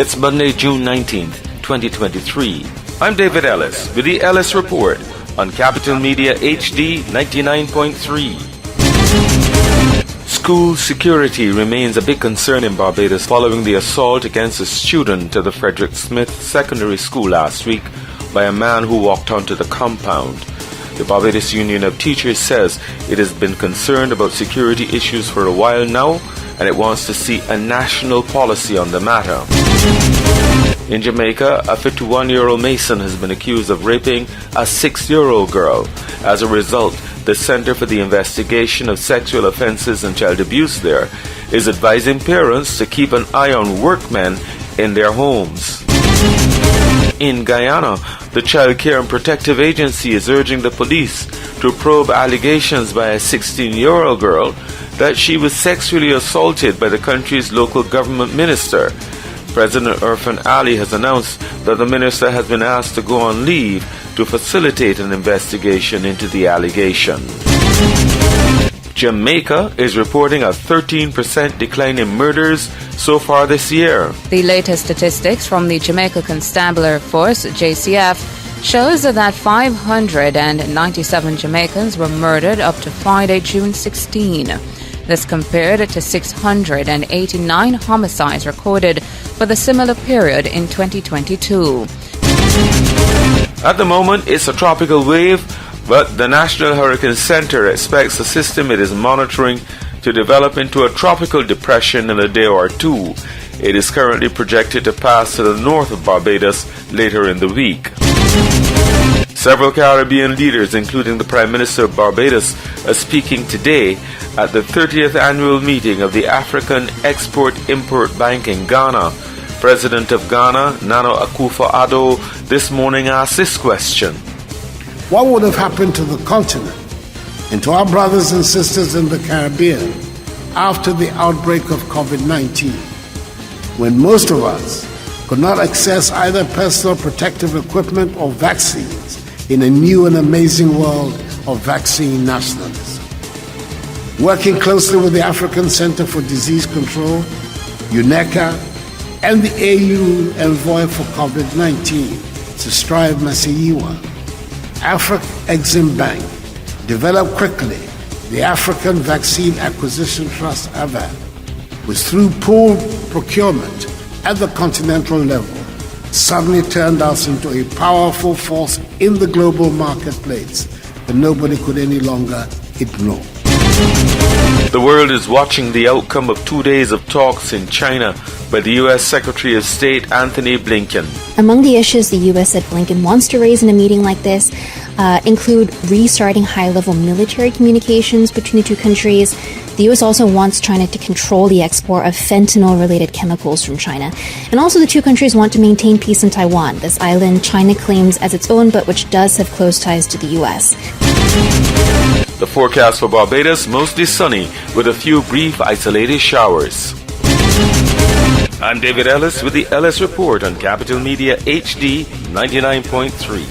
It's Monday, June 19th, 2023. I'm David Ellis with the Ellis Report on Capital Media HD 99.3. School security remains a big concern in Barbados following the assault against a student at the Frederick Smith Secondary School last week by a man who walked onto the compound. The Barbados Union of Teachers says it has been concerned about security issues for a while now, and it wants to see a national policy on the matter. In Jamaica, a 51-year-old Mason has been accused of raping a 6-year-old girl. As a result, the Center for the Investigation of Sexual Offences and Child Abuse there is advising parents to keep an eye on workmen in their homes. In Guyana, the Child Care and Protective Agency is urging the police to probe allegations by a 16-year-old girl that she was sexually assaulted by the country's local government minister. President Irfan Ali has announced that the minister has been asked to go on leave to facilitate an investigation into the allegation. Jamaica is reporting a 13% decline in murders so far this year. The latest statistics from the Jamaica Constabulary Force, JCF, shows that 597 Jamaicans were murdered up to Friday, June 16. This compared to 689 homicides recorded for the similar period in 2022. At the moment, it's a tropical wave, but the National Hurricane Center expects the system it is monitoring to develop into a tropical depression in a day or two. It is currently projected to pass to the north of Barbados later in the week. Several Caribbean leaders, including the Prime Minister of Barbados, are speaking today at the 30th annual meeting of the African Export-Import Bank in Ghana. President of Ghana, Nana Akufo-Addo, this morning asked this question. What would have happened to the continent and to our brothers and sisters in the Caribbean after the outbreak of COVID-19, when most of us could not access either personal protective equipment or vaccines in a new and amazing world of vaccine nationalism? Working closely with the African Center for Disease Control, UNECA, and the AU envoy for COVID-19, Strive Masayiwa, Afrexim Bank developed quickly the African Vaccine Acquisition Trust (AVAT), which through pooled procurement at the continental level suddenly turned us into a powerful force in the global marketplace that nobody could any longer ignore. The world is watching the outcome of 2 days of talks in China by the U.S. Secretary of State Anthony Blinken. Among the issues the U.S. said Blinken wants to raise in a meeting like this include restarting high-level military communications between the two countries. The U.S. also wants China to control the export of fentanyl-related chemicals from China. And also the two countries want to maintain peace in Taiwan, this island China claims as its own, but which does have close ties to the U.S. The forecast for Barbados, mostly sunny, with a few brief isolated showers. I'm David Ellis with the Ellis Report on Capital Media HD 99.3.